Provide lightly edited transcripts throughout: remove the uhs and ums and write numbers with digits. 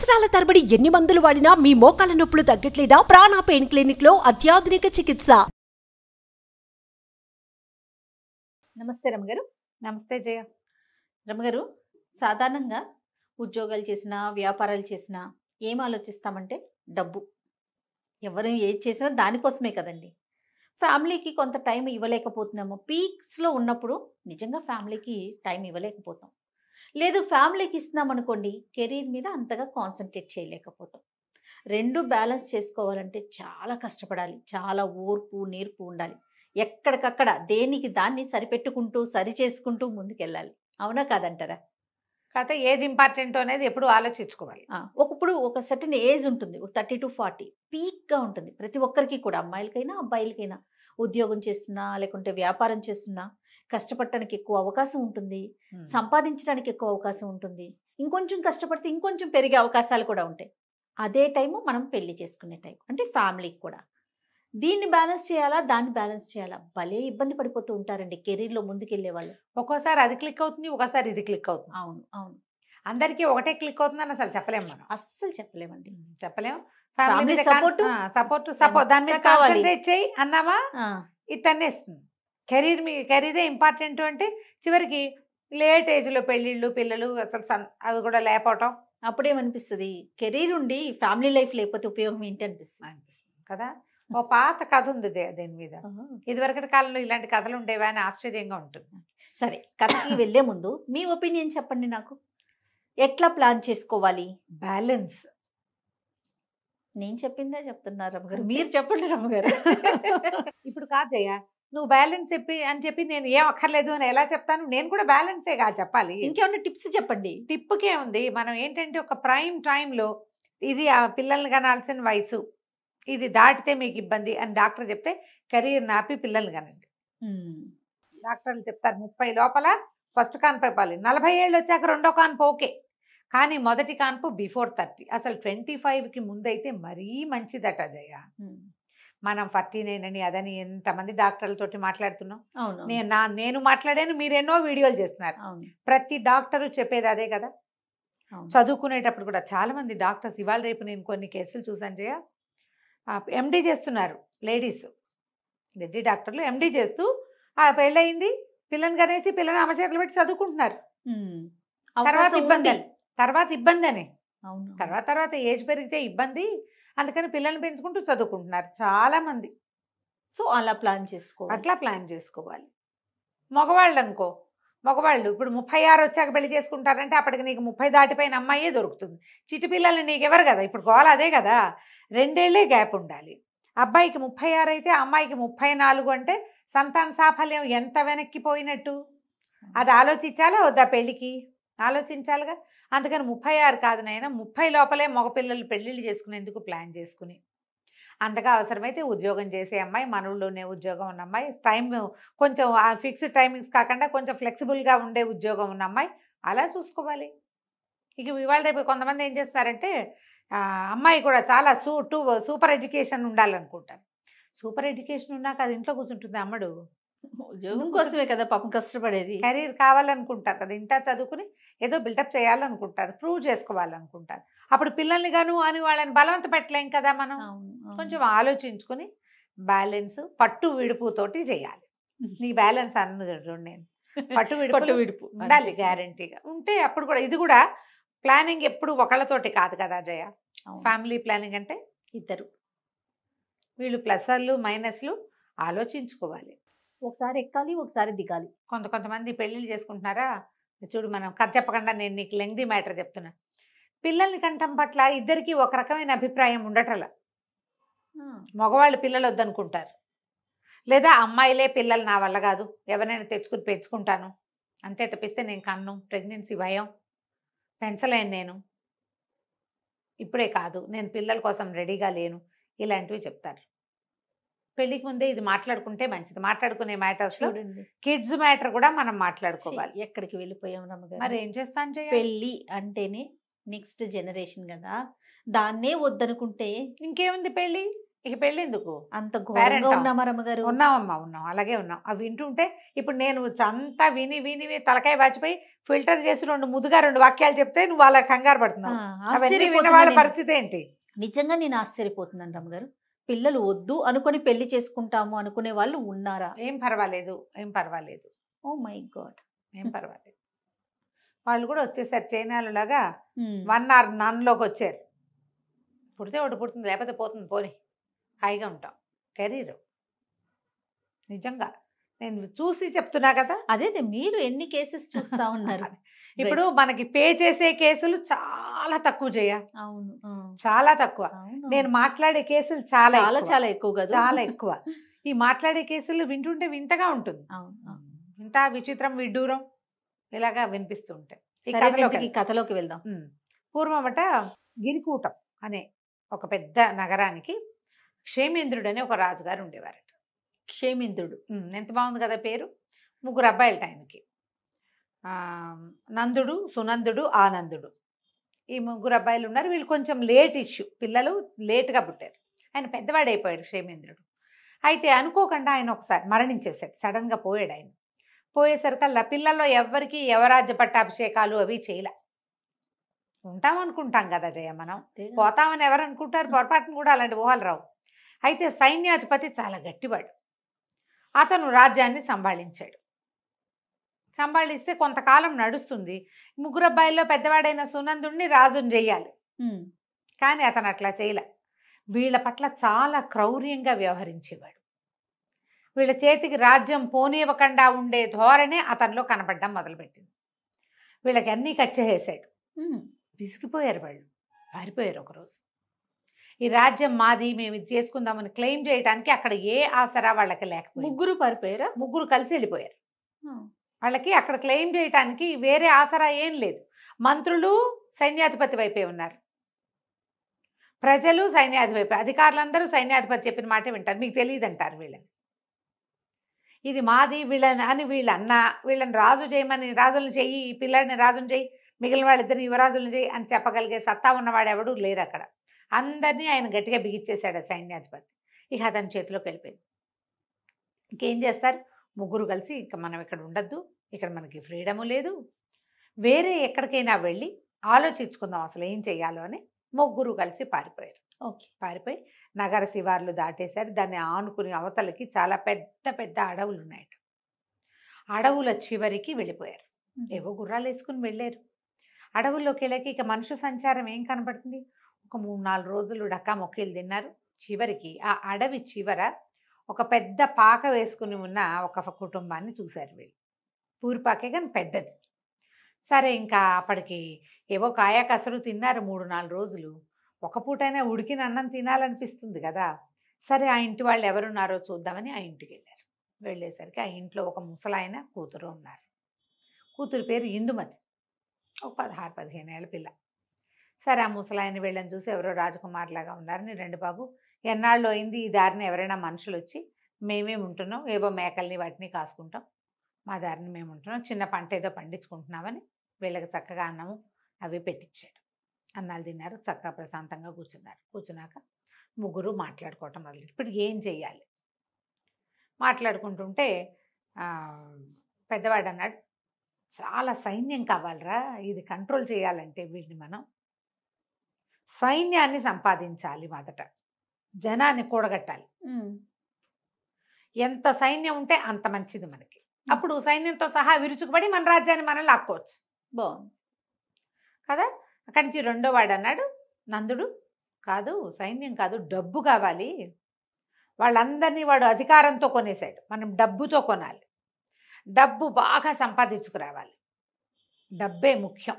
సంవత్సరాల తరబడి ఎన్ని మందులు వాడినా మీ మోకాల నొప్పులు తగ్గట్లేదా? ప్రాణ పెయిన్ క్లినిక్ లో అత్యాధునిక చికిత్స. నమస్తే రమగారు. నమస్తే జయ. రమగారు, సాధారణంగా ఉద్యోగాలు చేసినా వ్యాపారాలు చేసినా ఏం ఆలోచిస్తామంటే డబ్బు. ఎవరు ఏది చేసినా దానికోసమే కదండి. ఫ్యామిలీకి కొంత టైం ఇవ్వలేకపోతున్నాము. పీక్స్లో ఉన్నప్పుడు నిజంగా ఫ్యామిలీకి టైం ఇవ్వలేకపోతాం. లేదు ఫ్యామిలీకి ఇస్తున్నాం అనుకోండి, కెరీర్ మీద అంతగా కాన్సన్ట్రేట్ చేయలేకపోతాం. రెండు బ్యాలెన్స్ చేసుకోవాలంటే చాలా కష్టపడాలి, చాలా ఓర్పు నేర్పు ఉండాలి. ఎక్కడికక్కడ దేనికి దాన్ని సరిపెట్టుకుంటూ సరి చేసుకుంటూ ముందుకెళ్ళాలి. అవునా కాదంటారా? కాకపోతే ఏది ఇంపార్టెంట్ అనేది ఎప్పుడు ఆలోచించుకోవాలి. ఒకప్పుడు ఒక సర్టన్ ఏజ్ ఉంటుంది, 30 to 40 పీక్గా ఉంటుంది ప్రతి ఒక్కరికి కూడా, అమ్మాయిలకైనా అబ్బాయిలకైనా. ఉద్యోగం చేస్తున్నా లేకుంటే వ్యాపారం చేస్తున్నా కష్టపడటానికి ఎక్కువ అవకాశం ఉంటుంది, సంపాదించడానికి ఎక్కువ అవకాశం ఉంటుంది. ఇంకొంచెం కష్టపడితే ఇంకొంచెం పెరిగే అవకాశాలు కూడా ఉంటాయి. అదే టైము మనం పెళ్లి చేసుకునే టైం, అంటే ఫ్యామిలీకి కూడా. దీన్ని బ్యాలెన్స్ చేయాలా, దాన్ని బ్యాలెన్స్ చేయాలా, భలే ఇబ్బంది పడిపోతూ ఉంటారండి కెరీర్లో ముందుకెళ్లే వాళ్ళు. ఒక్కోసారి అది క్లిక్ అవుతుంది, ఒకసారి ఇది క్లిక్ అవుతుంది. అవును అవును, అందరికీ ఒకటే క్లిక్ అవుతుందని అసలు చెప్పలేము మనం. అస్సలు చెప్పలేమండి. చెప్పలేము. Family సపోర్ట్ దాని మీద కావాలి. కాన్సన్ట్రేట్ చేయి అన్నామా ఇది తన్నేస్తుంది. కెరీరే ఇంపార్టెంట్ అంటే చివరికి లేట్ ఏజ్లో పెళ్ళిళ్ళు పిల్లలు అసలు అవి కూడా లేకపోవటం. అప్పుడేమనిపిస్తుంది, కెరీర్ ఉండి ఫ్యామిలీ లైఫ్ లేకపోతే ఉపయోగం ఏంటి అనిపిస్తుంది కదా. ఓ పాత కథ ఉంది దీని మీద. ఇదివరకటి కాలంలో ఇలాంటి కథలు ఉండేవా అని ఆశ్చర్యంగా ఉంటుంది. సరే, కథకి వెళ్లే ముందు మీ ఒపీనియన్ చెప్పండి నాకు. ఎట్లా ప్లాన్ చేసుకోవాలి? బ్యాలెన్స్. నేను చెప్పిందే చెప్తున్నారు రమ్మగారు, మీరు చెప్పండి రమ్మగారు. ఇప్పుడు కాదయ్య, నువ్వు బ్యాలెన్స్ చెప్పి నేను ఏం అక్కర్లేదు అని ఎలా చెప్తాను? నేను కూడా బ్యాలెన్సే కాదు చెప్పాలి. ఇంకేమన్నా టిప్స్ చెప్పండి. టిప్పుకే ఉంది. మనం ఏంటంటే ఒక ప్రైమ్ టైంలో ఇది ఆ పిల్లల్ని కనాల్సిన వయసు, ఇది దాటితే మీకు ఇబ్బంది అని డాక్టర్ చెప్తే కెరీర్ నాపి పిల్లల్ని కనండి. డాక్టర్లు చెప్తారు 30 లోపల ఫస్ట్ కాన్పు ఇవ్వాలి, 40 ఏళ్ళు వచ్చాక రెండో కాన్పు ఓకే, కానీ మొదటి కాన్పు బిఫోర్ 30. అసలు 25కి ముందైతే మరీ మంచిదట జయ. మనం 49 అని అదని ఎంతమంది డాక్టర్లతోటి మాట్లాడుతున్నాం. నేను మాట్లాడాను, మీరు ఎన్నో వీడియోలు చేస్తున్నారు. ప్రతి డాక్టరు చెప్పేది అదే కదా. చదువుకునేటప్పుడు కూడా చాలా మంది డాక్టర్స్, ఇవాళ రేపు నేను కొన్ని కేసులు చూసాను జయ, ఎండి చేస్తున్నారు లేడీస్, లేడీ డాక్టర్లు ఎండి చేస్తూ పెళ్ళయింది, పిల్లని కనేసి పిల్లని అమ్మ చేతులు పెట్టి చదువుకుంటున్నారు. తర్వాత ఇబ్బంది అని తర్వాత ఏజ్ పెరిగితే ఇబ్బంది, అందుకని పిల్లల్ని పెంచుకుంటూ చదువుకుంటున్నారు చాలా మంది. సో అట్లా ప్లాన్ చేసుకోవాలి. మగవాళ్ళు ఇప్పుడు 36 వచ్చాక పెళ్లి చేసుకుంటారంటే అప్పటికి నీకు 30 దాటిపోయిన అమ్మాయే దొరుకుతుంది. చిట్టి పిల్లల్ని నీకెవరు కదా, ఇప్పుడు గోల అదే కదా. 2 ఏళ్లే గ్యాప్ ఉండాలి. అబ్బాయికి 36 అయితే అమ్మాయికి 34 అంటే సంతాన సాఫల్యం ఎంత వెనక్కిపోయినట్టు. అది ఆలోచించాలా వద్దా? పెళ్ళికి ఆలోచించాలిగా. అందుకని 36 కాదు నాయన, 30 లోపలే మగపిల్లలు పెళ్ళిళ్ళు చేసుకునేందుకు ప్లాన్ చేసుకుని, అంతగా అవసరమైతే ఉద్యోగం చేసే అమ్మాయి, మన ఊళ్ళోనే ఉద్యోగం ఉన్న అమ్మాయి, టైం కొంచెం ఫిక్స్డ్ టైమింగ్స్ కాకుండా కొంచెం ఫ్లెక్సిబుల్గా ఉండే ఉద్యోగం ఉన్న అమ్మాయి, అలా చూసుకోవాలి. ఇక ఇవాళ రేపు కొంతమంది ఏం చేస్తున్నారంటే అమ్మాయి కూడా చాలా సూపర్ ఎడ్యుకేషన్ ఉండాలనుకుంటారు. సూపర్ ఎడ్యుకేషన్ ఉన్నాక అది ఇంట్లో కూర్చుంటుంది అమ్మడు. ఉద్యోగం కోసమే కదా పాపం కష్టపడేది. కెరీర్ కావాలనుకుంటారు కదా, ఇంత చదువుకుని ఏదో బిల్డప్ చేయాలనుకుంటారు, ప్రూవ్ చేసుకోవాలనుకుంటారు. అప్పుడు పిల్లల్ని గాను అని వాళ్ళని బలవంత పెట్టలేం కదా మనం. కొంచెం ఆలోచించుకుని బ్యాలెన్స్ పట్టు విడుపుతోటి చేయాలి. నీ బ్యాలెన్స్ అన్నది నేను పట్టు విడుపు ఉండాలి గ్యారంటీగా. ఉంటే అప్పుడు కూడా ఇది కూడా ప్లానింగ్ ఎప్పుడు ఒకళ్ళతోటి కాదు కదా జయ. ఫ్యామిలీ ప్లానింగ్ అంటే ఇద్దరు, వీళ్ళు ప్లస్లు మైనస్లు ఆలోచించుకోవాలి. ఒకసారి ఎక్కాలి, ఒకసారి దిగాలి. కొంతమంది పెళ్ళిళ్ళు చేసుకుంటున్నారా చూడు, మనం కథ చెప్పకుండా నేను నీకు లెంగ్దీ మ్యాటర్ చెప్తున్నా. పిల్లల్ని కంటం పట్ల ఇద్దరికి ఒక రకమైన అభిప్రాయం ఉండటల. మగవాళ్ళు పిల్లలు వద్దనుకుంటారు, లేదా అమ్మాయిలే పిల్లలు నా వల్ల కాదు, ఎవరైనా తెచ్చుకుని పెంచుకుంటాను అంతే తప్పిస్తే నేను కన్ను, ప్రెగ్నెన్సీ భయం, పెంచలేను, నేను ఇప్పుడే కాదు, నేను పిల్లల కోసం రెడీగా లేను, ఇలాంటివి చెప్తారు. పెళ్లికి ముందే ఇది మాట్లాడుకుంటే మంచిది. మాట్లాడుకునే మ్యాటర్స్లో కిడ్స్ మ్యాటర్ కూడా మనం మాట్లాడుకోవాలి. ఎక్కడికి వెళ్ళిపోయాం రమ్మగారు. మరి ఏం చేస్తాను జయ, పెళ్ళి అంటేనే నెక్స్ట్ జనరేషన్ కదా, దాన్నే వద్దనుకుంటే ఇంకేముంది. పెళ్ళి ఇక పెళ్ళి ఎందుకు? అంత Parent ఘోరంగా ఆ? ఉన్నామా రమ్మగారు? ఉన్నామమ్మా, ఉన్నాం, అలాగే ఉన్నాం. అవి వింటుంటే ఇప్పుడు నేను అంతా విని విని విని తలకాయ వాచిపోయి ఫిల్టర్ చేసి 2 ముద్దుగా 2 వాక్యాలు చెప్తే నువ్వు అలా కంగారు పడుతున్నావు. అవన్నీ విన్న వాళ్ళ ఆశ్చర్యపోతున్నా పరిస్థితి ఏంటి? నిజంగా నేను ఆశ్చర్యపోతున్నాను రమ్మగారు. పిల్లలు వద్దు అనుకొని పెళ్లి చేసుకుంటాము అనుకునే వాళ్ళు ఉన్నారా? ఏం పర్వాలేదు, ఏం పర్వాలేదు, ఓ మై గాడ్. ఏం పర్వాలేదు. వాళ్ళు కూడా వచ్చేసారు చైనాలలాగా 1 or నన్లోకి వచ్చారు. పుడితే ఒకటి పుడుతుంది, లేకపోతే పోతుంది, పోని హాయిగా ఉంటాం. కెరీర్ నిజంగా నేను చూసి చెప్తున్నా కదా. అదే మీరు ఎన్ని కేసెస్ చూస్తా ఉన్నారు? ఇప్పుడు మనకి పే చేసే కేసులు చాలా తక్కువ చేయ, అవును, చాలా తక్కువ. అవును. నేను మాట్లాడే కేసులు చాలా చాలా ఎక్కువ. చాలా ఎక్కువ కదా. చాలా ఎక్కువ. ఈ మాట్లాడే కేసులు వింటుంటే వింతగా ఉంటుంది. అవును, అవును. ఇంత విచిత్రం విడ్డూరం ఇలాగా వినిపిస్తూ ఉంటాయి. ఈ సరే, కథలోకి ఇంతకీ కథలోకి వెళ్దాం. పూర్వమట గిరికూటం అనే ఒక పెద్ద నగరానికి క్షేమేంద్రుడు అనే ఒక రాజుగారు ఉండేవారట. క్షేమేంద్రుడు. ఎంత బాగుంది కదా పేరు. 3 అబ్బాయిలట ఆయనకి. నందుడు, సునందుడు, ఆనందుడు. ఈ 3 అబ్బాయిలు ఉన్నారు. వీళ్ళు కొంచెం లేట్ ఇష్యూ, పిల్లలు లేటుగా పుట్టారు. ఆయన పెద్దవాడైపోయాడు క్షేమేంద్రుడు. అయితే అనుకోకుండా ఆయన ఒకసారి మరణించేశాడు. సడన్గా పోయాడు ఆయన. పోయేసరికల్లా పిల్లల్లో ఎవరికి యవరాజ్య పట్టాభిషేకాలు అవి చేయలే. ఉంటామనుకుంటాం కదా జయ, మనం పోతామని ఎవరు అనుకుంటారు? పొరపాటును కూడా అలాంటి ఊహలు రావు. అయితే సైన్యాధిపతి చాలా గట్టివాడు. అతను రాజ్యాన్ని సంభాళించాడు. సంభాళిస్తే కొంతకాలం నడుస్తుంది. 3 అబ్బాయిల్లో పెద్దవాడైన సునందుడిని రాజుని చెయ్యాలి. కానీ అతను అట్లా చేయలే. వీళ్ళ పట్ల చాలా క్రౌర్యంగా వ్యవహరించేవాడు. వీళ్ళ చేతికి రాజ్యం పోనివ్వకుండా ఉండే ధోరణి అతనిలో కనపడడం మొదలుపెట్టింది. వీళ్ళకి అన్నీ కచ్చేసాడు. విసిగిపోయారు వాళ్ళు, పారిపోయారు. ఒకరోజు ఈ రాజ్యం మాది, మేము ఇది చేసుకుందామని క్లెయిమ్ చేయడానికి అక్కడ ఏ ఆసరా వాళ్ళకి లేకపోయింది. 3 పారిపోయారా? 3 కలిసి వెళ్ళిపోయారు. వాళ్ళకి అక్కడ క్లెయిమ్ చేయడానికి వేరే ఆసరా ఏం లేదు. మంత్రులు సైన్యాధిపతి వైపే ఉన్నారు, ప్రజలు సైన్యాధిపతి వైపే, అధికారులందరూ సైన్యాధిపతి చెప్పిన మాటే వింటారు. మీకు తెలియదు అంటారు వీళ్ళని. ఇది మాది వీళ్ళని అని వీళ్ళన్నా, వీళ్ళని రాజు చేయమని రాజులను చెయ్యి, ఈ పిల్లాడిని రాజుని చెయ్యి, మిగిలిన వాళ్ళిద్దరిని యువరాజులను చెయ్యి అని చెప్పగలిగే సత్తా ఉన్నవాడు ఎవడు లేరు అక్కడ. అందరినీ ఆయన గట్టిగా బిగిచ్చేశాడు సైన్యాధిపతి. ఇక అతని చేతిలోకి వెళ్ళిపోయింది. ఇంకేం చేస్తారు? 3 కలిసి ఇక మనం ఇక్కడ ఉండద్దు, ఇక్కడ మనకి ఫ్రీడము లేదు, వేరే ఎక్కడికైనా వెళ్ళి ఆలోచించుకుందాం అసలు ఏం చెయ్యాలో అని 3 కలిసి పారిపోయారు. ఓకే. పారిపోయి నగర శివార్లు దాటేశారు. దాన్ని ఆనుకుని అవతలకి చాలా పెద్ద పెద్ద అడవులు ఉన్నాయట. అడవుల చివరికి వెళ్ళిపోయారు. ఏవో గుర్రాలు వేసుకుని వెళ్ళారు. అడవుల్లోకి వెళ్ళాక ఇక మనుషు సంచారం ఏం కనపడుతుంది? ఒక 3-4 రోజులు డక్కా మొక్కీలు తిన్నారు. చివరికి ఆ అడవి చివర ఒక పెద్ద పాక వేసుకుని ఉన్న ఒక కుటుంబాన్ని చూశారు వీళ్ళు. పూరిపాకే కానీ పెద్దది. సరే, ఇంకా అప్పటికి ఏవో కాయా కసరు తిన్నారు 3-4 రోజులు. ఒక పూటైనా ఉడికిన అన్నం తినాలనిపిస్తుంది కదా. సరే, ఆ ఇంటి వాళ్ళు ఎవరున్నారో చూద్దామని ఆ ఇంటికి వెళ్ళారు. వెళ్ళేసరికి ఆ ఇంట్లో ఒక ముసలాయన కూతురు ఉన్నారు. కూతురు పేరు ఇందుమతి, ఒక 16-15 ఏళ్ళ పిల్ల. సరే, ఆ ముసలాయన వీళ్ళని చూసి ఎవరో రాజకుమారులాగా ఉన్నారని, రండి బాబు, ఎన్నాళ్ళు అయింది ఈ దారిని ఎవరైనా మనుషులు వచ్చి, మేమేమి ఉంటున్నాం, ఏవో మేకల్ని వాటిని కాసుకుంటాం, మా దారిని మేము ఉంటున్నాం, చిన్న పంట ఏదో పండించుకుంటున్నామని వీళ్ళకి చక్కగా అన్నము అవి పెట్టించాడు. అన్నాలు తిన్నారు, చక్కగా ప్రశాంతంగా కూర్చున్నారు. కూర్చున్నాక 3 మాట్లాడుకోవటం మొదలు. ఇప్పుడు ఏం చెయ్యాలి? మాట్లాడుకుంటుంటే పెద్దవాడు అన్నాడు, చాలా సైన్యం కావాలరా, ఇది కంట్రోల్ చేయాలంటే వీటిని మనం సైన్యాన్ని సంపాదించాలి, మొదట జనాన్ని కూడగట్టాలి. ఎంత సైన్యం ఉంటే అంత మంచిది మనకి. అప్పుడు సైన్యంతో సహా విరుచుకుపడి మన రాజ్యాన్ని మనం లాక్కోవచ్చు. బాగుంది కదా. అక్కడి నుంచి 2వ వాడు అన్నాడు, నందుడు, కాదు సైన్యం కాదు, డబ్బు కావాలి. వాళ్ళందరినీ వాడు అధికారంతో కొనేశాడు, మనం డబ్బుతో కొనాలి, డబ్బు బాగా సంపాదించుకురావాలి, డబ్బే ముఖ్యం.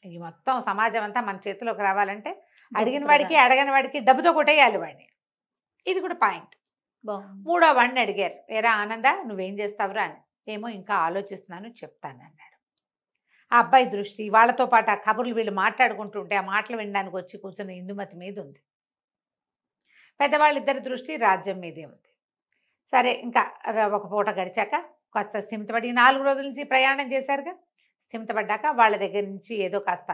ఈ మొత్తం సమాజం అంతా మన చేతిలోకి రావాలంటే అడిగిన వాడికి అడగని వాడికి డబ్బుతో కొట్టేయాలి వాడిని. ఇది కూడా పాయింట్. 3వ వాడిని అడిగారు, ఏరా ఆనంద, నువ్వేం చేస్తావురా అని. ఏమో ఇంకా ఆలోచిస్తున్నాను, చెప్తాను అన్నాడు. ఆ అబ్బాయి దృష్టి వాళ్ళతో పాటు ఆ కబుర్లు వీళ్ళు మాట్లాడుకుంటుంటే ఆ మాటలు వినడానికి వచ్చి కూర్చున్న ఇందుమతి మీద ఉంది. పెద్దవాళ్ళిద్దరి దృష్టి రాజ్యం మీదే ఉంది. సరే, ఇంకా ఒక పూట గడిచాక కాస్త స్థిమితపడి 4 రోజుల నుంచి ప్రయాణం చేశారుగా, స్థిమితపడ్డాక వాళ్ళ దగ్గర నుంచి ఏదో కాస్త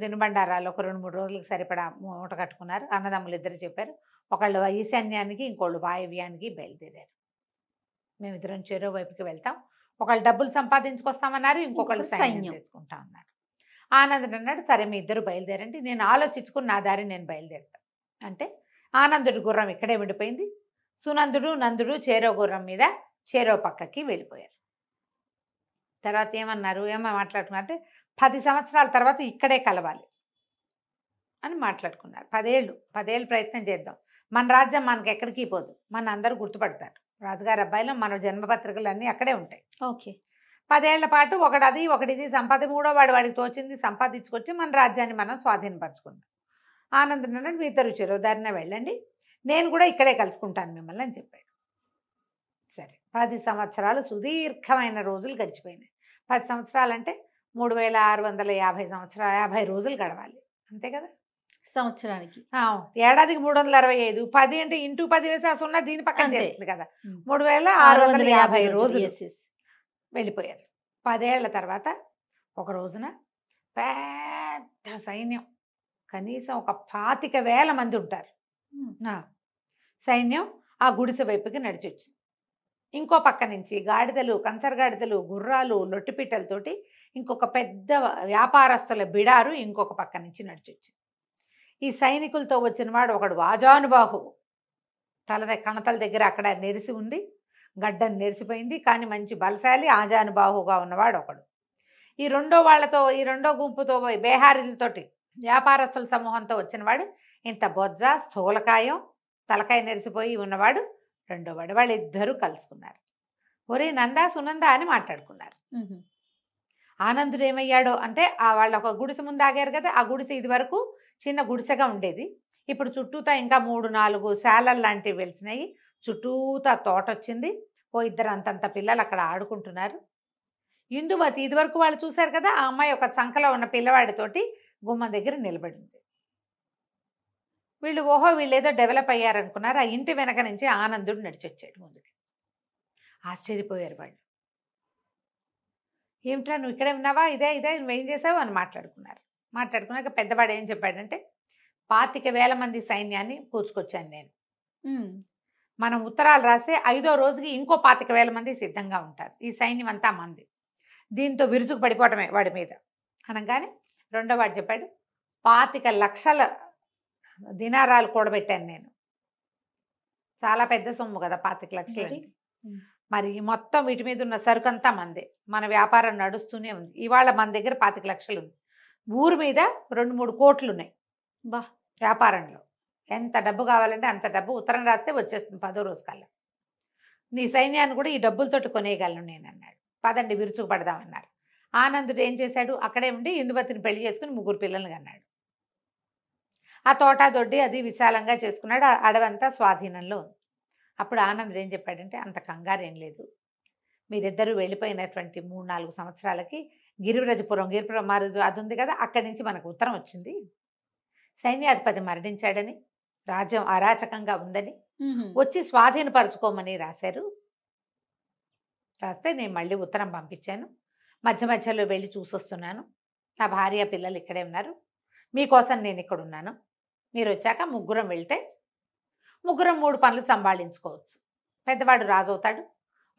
తినుబండారాలు ఒక 2-3 రోజులకు సరిపడా మూట కట్టుకున్నారు. అన్నదమ్ములు ఇద్దరు చెప్పారు. ఒకళ్ళు ఈశాన్యానికి, ఇంకోళ్ళు వాయవ్యానికి బయలుదేరారు. మేమిద్దరం చెరో వైపుకి వెళ్తాం. ఒకళ్ళు డబ్బులు సంపాదించుకొస్తామన్నారు, ఇంకొకళ్ళు సైన్యం తెచ్చుకుంటా అన్నారు. ఆనందుడు అన్నాడు, సరే మీ ఇద్దరు బయలుదేరండి, నేను ఆలోచించుకుని నా దారి నేను బయలుదేరుతాను అంటే ఆనందుడి గుర్రం ఇక్కడే ఉండిపోయింది. సునందుడు నందుడు చేరో గుర్రం మీద చేరో పక్కకి వెళ్ళిపోయారు. తర్వాత ఏమో మాట్లాడుకున్నారంటే 10 సంవత్సరాల తర్వాత ఇక్కడే కలవాలి అని మాట్లాడుకున్నారు. 10 ఏళ్ళు ప్రయత్నం చేద్దాం, మన రాజ్యం మనకి ఎక్కడికి పోదు, మన అందరూ గుర్తుపడతారు, రాజుగారి అబ్బాయిలో మన జన్మపత్రికలు అన్నీ అక్కడే ఉంటాయి. ఓకే. 10 ఏళ్ల పాటు ఒకటిది సంపాది, మూడో వాడికి తోచింది సంపాదించుకొచ్చి మన రాజ్యాన్ని మనం స్వాధీనపరచుకుందాం. ఆనందం అన్నాడు, మీ ఇద్దరు చెరోదారిన వెళ్ళండి, నేను కూడా ఇక్కడే కలుసుకుంటాను మిమ్మల్ని అని చెప్పాడు. సరే 10 సంవత్సరాలు సుదీర్ఘమైన రోజులు గడిచిపోయినాయి. 10 సంవత్సరాలు అంటే 3650 రోజులు గడవాలి, అంతే కదా సంవత్సరానికి. ఏడాదికి 365, 10 అంటే ఇంటూ 10 వేసి ఆ సున్నా దీని పక్కన అంతే చేస్తుంది కదా. 3650 రోజులు వెళ్ళిపోయారు. 10 ఏళ్ల తర్వాత ఒక రోజున పెద్ద సైన్యం, కనీసం ఒక 25,000 మంది ఉంటారు సైన్యం ఆ గుడిసె వైపుకి నడిచొచ్చింది. ఇంకో పక్క నుంచి గాడిదలు, కంచరగాడిదలు, గుర్రాలు, లొట్టిపిట్టలతోటి ఇంకొక పెద్ద వ్యాపారస్తుల బిడారు ఇంకొక పక్క నుంచి నడిచొచ్చింది. ఈ సైనికులతో వచ్చిన వాడు ఒకడు ఆజానుబాహు, కణతల దగ్గర అక్కడ నెరిసి ఉంది, గడ్డను నెరిసిపోయింది, కానీ మంచి బలశాలి ఆజానుబాహుగా ఉన్నవాడు ఒకడు. ఈ రెండో గుంపుతో బేహారీలతోటి వ్యాపారస్తుల సమూహంతో వచ్చినవాడు ఇంత బొజ్జ, స్థూలకాయం, తలకాయ నెరిసిపోయి ఉన్నవాడు రెండోవాడు. వాళ్ళిద్దరూ కలుసుకున్నారు. ఒరే నందా సునందా అని మాట్లాడుకున్నారు. ఆనందుడు ఏమయ్యాడో అంటే వాళ్ళు ఒక గుడిసె ముందు ఆగారు కదా, ఆ గుడిసె ఇది వరకు చిన్న గుడిసెగా ఉండేది, ఇప్పుడు చుట్టూతా ఇంకా 3-4 శాలలు లాంటివి వెలిసినాయి, చుట్టూతా తోట వచ్చింది, ఇద్దరు అంతంత పిల్లలు అక్కడ ఆడుకుంటున్నారు. ఇందుమతి ఇదివరకు వాళ్ళు చూశారు కదా, ఆ అమ్మాయి ఒక చంకలో ఉన్న పిల్లవాడితోటి గుమ్మం దగ్గర నిలబడింది. వీళ్ళు ఏదో డెవలప్ అయ్యారనుకున్నారు. ఆ ఇంటి వెనక నుంచి ఆనందుడు నడిచొచ్చాడు ముందుకి. ఆశ్చర్యపోయారు వాళ్ళు. ఏమిట్రా నువ్వు ఇక్కడే ఉన్నావా, ఇదే నువ్వేం చేసావు అని మాట్లాడుకున్నాక పెద్దవాడు ఏం చెప్పాడంటే 25,000 మంది సైన్యాన్ని కూర్చుకొచ్చాను నేను, మనం ఉత్తరాలు రాస్తే 5వ రోజుకి ఇంకో 25,000 మంది సిద్ధంగా ఉంటారు, ఈ సైన్యం అంతా మంది, దీంతో విరుచుకు పడిపోవటమే వాడి మీద అనగానే రెండో వాడు చెప్పాడు 25 లక్షల దినారాలు కూడబెట్టాను నేను. చాలా పెద్ద సొమ్ము కదా 25 లక్షలు. మరి మొత్తం వీటి మీద ఉన్న సరుకంతా మందే, మన వ్యాపారం నడుస్తూనే ఉంది. ఇవాళ మన దగ్గర 25 లక్షలు ఉంది, ఊరు మీద 2-3 కోట్లు ఉన్నాయి వ్యాపారంలో. ఎంత డబ్బు కావాలంటే అంత డబ్బు ఉత్తరం రాస్తే వచ్చేస్తుంది 10వ రోజు కల్లా. నీ సైన్యాన్ని కూడా ఈ డబ్బులతోటి కొనేయగలను నేను అన్నాడు. పదండి విరుచుకు పడదామన్నారు. ఆనందుడు ఏం చేశాడు, అక్కడే ఉండి ఇందుమతిని పెళ్లి చేసుకుని 3 పిల్లల్ని కన్నాడు. ఆ తోట దొడ్డి అది విశాలంగా చేసుకున్నాడు, అడవంతా స్వాధీనంలో ఉంది. అప్పుడు ఆనందుడు ఏం చెప్పాడంటే, అంత కంగారు ఏం లేదు, మీరిద్దరూ వెళ్ళిపోయినటువంటి 3-4 సంవత్సరాలకి గిరిపురం అది ఉంది కదా, అక్కడి నుంచి మనకు ఉత్తరం వచ్చింది, సైన్యాధిపతి మరణించాడని, రాజ్యం అరాచకంగా ఉందని, వచ్చి స్వాధీనపరచుకోమని రాశారు. రాస్తే నేను మళ్ళీ ఉత్తరం పంపించాను, మధ్యలో వెళ్ళి చూసొస్తున్నాను, నా భార్య పిల్లలు ఇక్కడే ఉన్నారు, మీకోసం నేను ఇక్కడ ఉన్నాను, మీరు వచ్చాక 3 వెళ్తే 3 పనులు సంభాళించుకోవచ్చు. పెద్దవాడు రాజు అవుతాడు,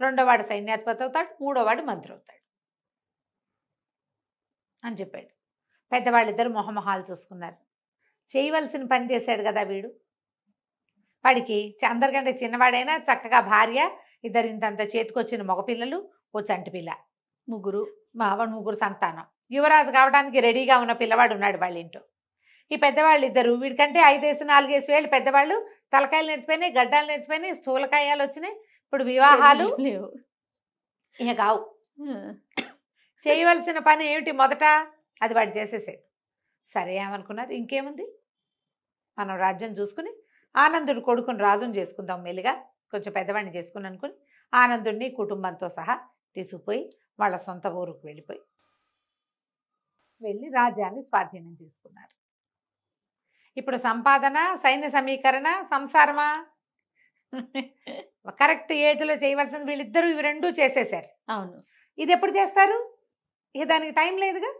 రెండోవాడు సైన్యాధిపతి అవుతాడు, మూడోవాడు మంత్రి అవుతాడు అని చెప్పాడు. పెద్దవాళ్ళిద్దరు మొహమొహాలు చూసుకున్నారు. చేయవలసిన పని చేశాడు కదా వీడు, వాడికి అందరికంటే చిన్నవాడైనా చక్కగా భార్య, ఇద్దరు ఇంతంత చేతికొచ్చిన మగపిల్లలు, ఓ చంటి పిల్ల, 3 సంతానం, యువరాజు కావడానికి రెడీగా ఉన్న పిల్లవాడు ఉన్నాడు వాళ్ళ ఇంట్లో. ఈ పెద్దవాళ్ళు ఇద్దరు, వీడికంటే 5-4 ఏళ్ళు పెద్దవాళ్ళు, తలకాయలు నేర్చిపోయినాయి, గడ్డాలు నేర్చిపోయినాయి, స్థూలకాయాలు వచ్చినాయి, ఇప్పుడు వివాహాలు లేవు, ఇక కావు. చేయవలసిన పని ఏమిటి మొదట, అది వాడు చేసేసాడు. సరే ఏమనుకున్నారు, ఇంకేముంది మనం రాజ్యం చూసుకుని ఆనందుడు కొడుకుని రాజుని చేసుకుందాం, మెల్లిగా కొంచెం పెద్దవాడిని చేసుకుని అనుకుని ఆనందుడిని కుటుంబంతో సహా తీసుకుపోయి వాళ్ళ సొంత ఊరుకు వెళ్ళి రాజ్యాన్ని స్వాధీనం చేసుకున్నారు. ఇప్పుడు సంపాదన, సైన్య సమీకరణ, సంసారమా, కరెక్ట్ ఏజ్లో చేయవలసింది వీళ్ళిద్దరూ, ఇవి 2 చేసేసారు. అవును, ఇది ఎప్పుడు చేస్తారు, ఇక దానికి టైం లేదుగా,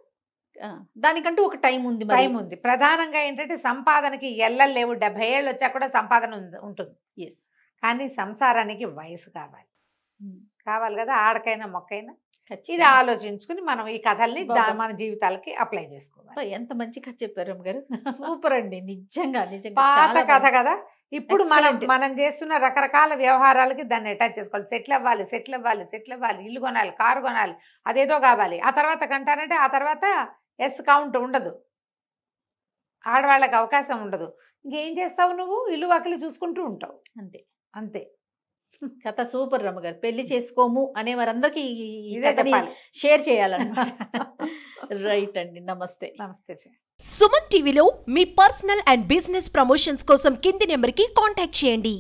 దానికంటూ ఒక టైం ఉంది మరి. టైం ఉంది. ప్రధానంగా ఏంటంటే సంపాదనకి ఎల్లలు లేవు. 70 ఏళ్ళు వచ్చా కూడా సంపాదన ఉంటుంది. ఎస్. కానీ సంసారానికి వయసు కావాలి. కావాలి కదా, ఆడకైనా మొక్కైనా. ఇది ఖచ్చితంగా. ఆలోచించుకుని మనం ఈ కథల్ని మన జీవితాలకి అప్లై చేసుకోవాలి. అబ్బా, ఎంత మంచి కథ చెప్పారు అమ్మగారు. సూపర్ అండి, నిజంగా నిజంగా పాత చాలా కథ బాగుంది. కదా. ఇప్పుడు మనం Excellent. మనం చేస్తున్న రకరకాల వ్యవహారాలకి దాన్ని అటాచ్ చేసుకోవాలి. సెటిల్ అవ్వాలి, ఇల్లు కొనాలి, కారు కొనాలి, అదేదో కావాలి. ఆ తర్వాత కంటానంటే ఆ తర్వాత ఎస్ కౌంట్ ఉండదు, ఆడవాళ్ళకి అవకాశం ఉండదు. ఇంకేం చేస్తావు నువ్వు? ఇల్లు వాకిలి చూసుకుంటూ ఉంటావు అంతే. అంతే. కథ సూపర్ రమ్మగారు. పెళ్లి చేసుకోము అనే వారందరికీ ఈ ఇదే కథని చెప్పాలి. షేర్ చేయాలన్నమాట. రైట్ అండి, నమస్తే. నమస్తే. సుమన్ టీవీలో మీ పర్సనల్ అండ్ బిజినెస్ ప్రమోషన్స్ కోసం కింది నెంబర్కి కాంటాక్ట్ చేయండి.